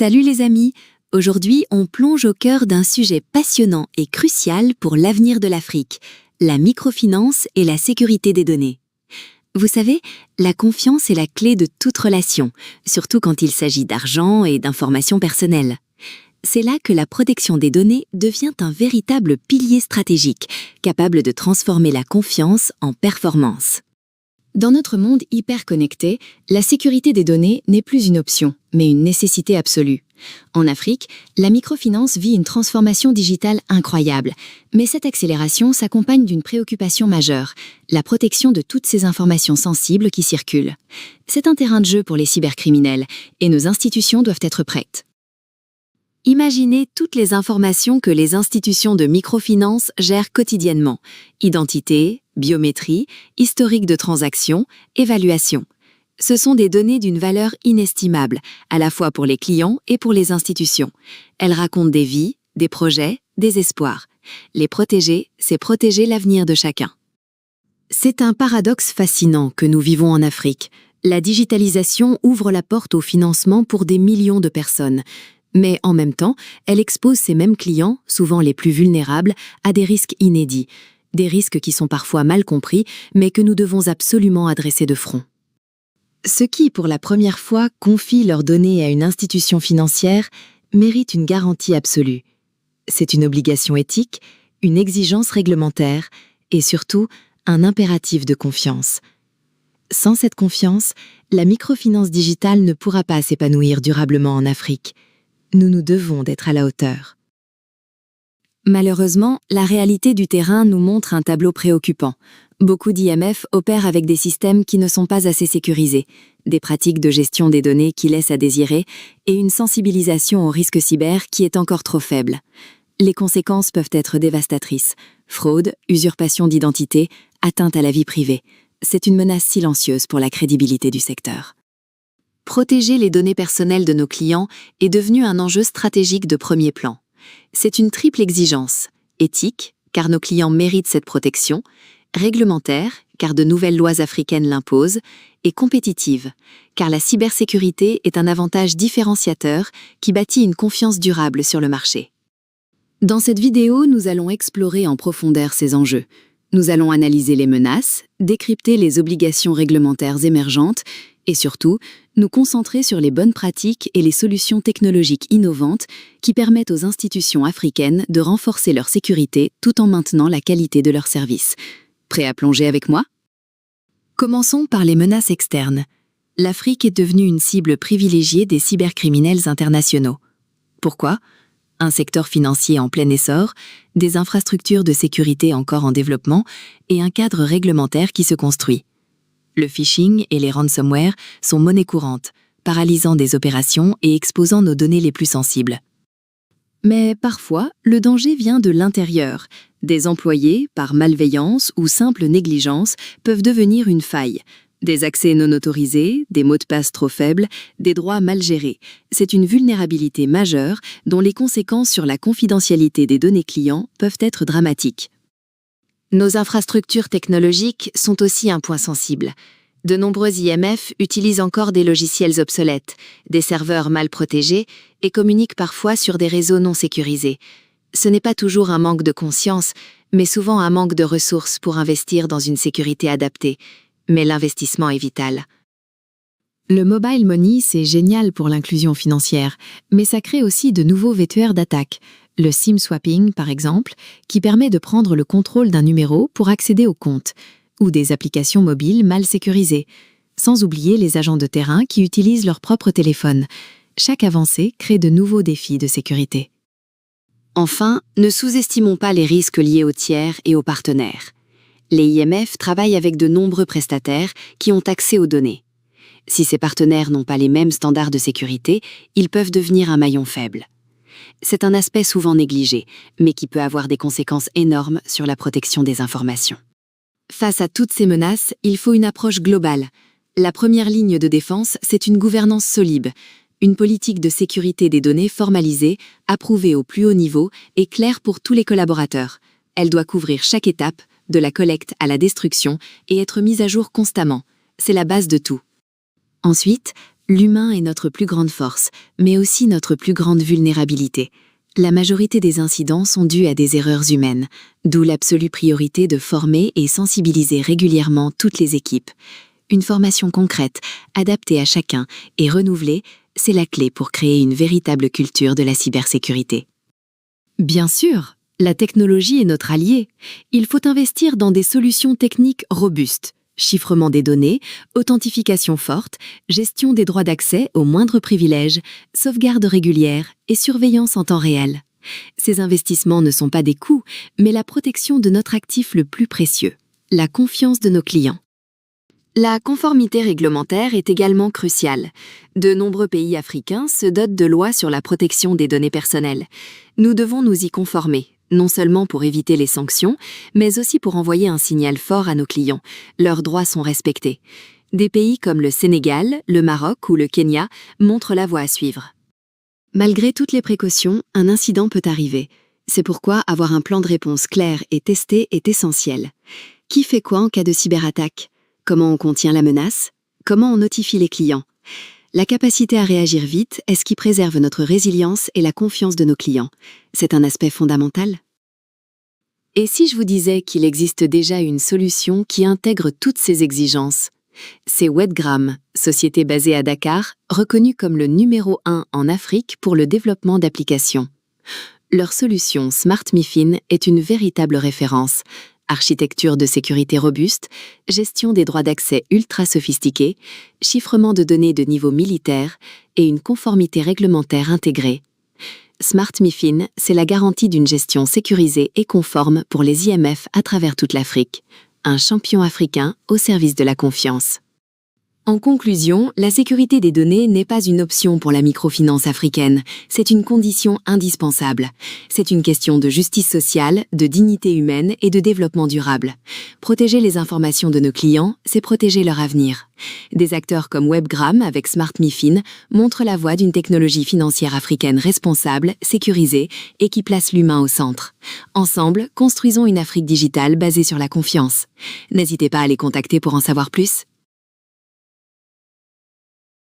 Salut les amis! Aujourd'hui, on plonge au cœur d'un sujet passionnant et crucial pour l'avenir de l'Afrique, la microfinance et la sécurité des données. Vous savez, la confiance est la clé de toute relation, surtout quand il s'agit d'argent et d'informations personnelles. C'est là que la protection des données devient un véritable pilier stratégique, capable de transformer la confiance en performance. Dans notre monde hyper connecté, la sécurité des données n'est plus une option, mais une nécessité absolue. En Afrique, la microfinance vit une transformation digitale incroyable, mais cette accélération s'accompagne d'une préoccupation majeure, la protection de toutes ces informations sensibles qui circulent. C'est un terrain de jeu pour les cybercriminels, et nos institutions doivent être prêtes. Imaginez toutes les informations que les institutions de microfinance gèrent quotidiennement. Identité, biométrie, historique de transactions, évaluation. Ce sont des données d'une valeur inestimable, à la fois pour les clients et pour les institutions. Elles racontent des vies, des projets, des espoirs. Les protéger, c'est protéger l'avenir de chacun. C'est un paradoxe fascinant que nous vivons en Afrique. La digitalisation ouvre la porte au financement pour des millions de personnes. Mais en même temps, elle expose ces mêmes clients, souvent les plus vulnérables, à des risques inédits. Des risques qui sont parfois mal compris, mais que nous devons absolument adresser de front. Ceux qui, pour la première fois, confient leurs données à une institution financière méritent une garantie absolue. C'est une obligation éthique, une exigence réglementaire et surtout un impératif de confiance. Sans cette confiance, la microfinance digitale ne pourra pas s'épanouir durablement en Afrique. Nous nous devons d'être à la hauteur. Malheureusement, la réalité du terrain nous montre un tableau préoccupant. Beaucoup d'IMF opèrent avec des systèmes qui ne sont pas assez sécurisés, des pratiques de gestion des données qui laissent à désirer et une sensibilisation aux risques cyber qui est encore trop faible. Les conséquences peuvent être dévastatrices. Fraude, usurpation d'identité, atteinte à la vie privée. C'est une menace silencieuse pour la crédibilité du secteur. Protéger les données personnelles de nos clients est devenu un enjeu stratégique de premier plan. C'est une triple exigence, éthique, car nos clients méritent cette protection, réglementaire, car de nouvelles lois africaines l'imposent, et compétitive, car la cybersécurité est un avantage différenciateur qui bâtit une confiance durable sur le marché. Dans cette vidéo, nous allons explorer en profondeur ces enjeux. Nous allons analyser les menaces, décrypter les obligations réglementaires émergentes et surtout, nous concentrer sur les bonnes pratiques et les solutions technologiques innovantes qui permettent aux institutions africaines de renforcer leur sécurité tout en maintenant la qualité de leurs services. Prêt à plonger avec moi? Commençons par les menaces externes. L'Afrique est devenue une cible privilégiée des cybercriminels internationaux. Pourquoi? Un secteur financier en plein essor, des infrastructures de sécurité encore en développement et un cadre réglementaire qui se construit. Le phishing et les ransomware sont monnaie courante, paralysant des opérations et exposant nos données les plus sensibles. Mais parfois, le danger vient de l'intérieur. Des employés, par malveillance ou simple négligence, peuvent devenir une faille. Des accès non autorisés, des mots de passe trop faibles, des droits mal gérés. C'est une vulnérabilité majeure dont les conséquences sur la confidentialité des données clients peuvent être dramatiques. Nos infrastructures technologiques sont aussi un point sensible. De nombreux IMF utilisent encore des logiciels obsolètes, des serveurs mal protégés et communiquent parfois sur des réseaux non sécurisés. Ce n'est pas toujours un manque de conscience, mais souvent un manque de ressources pour investir dans une sécurité adaptée. Mais l'investissement est vital. Le mobile money, c'est génial pour l'inclusion financière, mais ça crée aussi de nouveaux vecteurs d'attaque. Le SIM swapping, par exemple, qui permet de prendre le contrôle d'un numéro pour accéder au compte, ou des applications mobiles mal sécurisées, sans oublier les agents de terrain qui utilisent leur propre téléphone. Chaque avancée crée de nouveaux défis de sécurité. Enfin, ne sous-estimons pas les risques liés aux tiers et aux partenaires. Les IMF travaillent avec de nombreux prestataires qui ont accès aux données. Si ces partenaires n'ont pas les mêmes standards de sécurité, ils peuvent devenir un maillon faible. C'est un aspect souvent négligé, mais qui peut avoir des conséquences énormes sur la protection des informations. Face à toutes ces menaces, il faut une approche globale. La première ligne de défense, c'est une gouvernance solide, une politique de sécurité des données formalisée, approuvée au plus haut niveau et claire pour tous les collaborateurs. Elle doit couvrir chaque étape, de la collecte à la destruction, et être mise à jour constamment. C'est la base de tout. Ensuite, L'humain est notre plus grande force, mais aussi notre plus grande vulnérabilité. La majorité des incidents sont dus à des erreurs humaines, d'où l'absolue priorité de former et sensibiliser régulièrement toutes les équipes. Une formation concrète, adaptée à chacun et renouvelée, c'est la clé pour créer une véritable culture de la cybersécurité. Bien sûr, la technologie est notre allié. Il faut investir dans des solutions techniques robustes. Chiffrement des données, authentification forte, gestion des droits d'accès aux moindres privilèges, sauvegarde régulière et surveillance en temps réel. Ces investissements ne sont pas des coûts, mais la protection de notre actif le plus précieux, la confiance de nos clients. La conformité réglementaire est également cruciale. De nombreux pays africains se dotent de lois sur la protection des données personnelles. Nous devons nous y conformer, non seulement pour éviter les sanctions, mais aussi pour envoyer un signal fort à nos clients. Leurs droits sont respectés. Des pays comme le Sénégal, le Maroc ou le Kenya montrent la voie à suivre. Malgré toutes les précautions, un incident peut arriver. C'est pourquoi avoir un plan de réponse clair et testé est essentiel. Qui fait quoi en cas de cyberattaque ? Comment on contient la menace ? Comment on notifie les clients ? La capacité à réagir vite est ce qui préserve notre résilience et la confiance de nos clients. C'est un aspect fondamental. Et si je vous disais qu'il existe déjà une solution qui intègre toutes ces exigences ? C'est Webgram, société basée à Dakar, reconnue comme le numéro 1 en Afrique pour le développement d'applications. Leur solution Smart MiFIN est une véritable référence. Architecture de sécurité robuste, gestion des droits d'accès ultra sophistiqués, chiffrement de données de niveau militaire et une conformité réglementaire intégrée. Smart MiFIN, c'est la garantie d'une gestion sécurisée et conforme pour les IMF à travers toute l'Afrique. Un champion africain au service de la confiance. En conclusion, la sécurité des données n'est pas une option pour la microfinance africaine, c'est une condition indispensable. C'est une question de justice sociale, de dignité humaine et de développement durable. Protéger les informations de nos clients, c'est protéger leur avenir. Des acteurs comme Webgram avec Smart MiFIN montrent la voie d'une technologie financière africaine responsable, sécurisée et qui place l'humain au centre. Ensemble, construisons une Afrique digitale basée sur la confiance. N'hésitez pas à les contacter pour en savoir plus.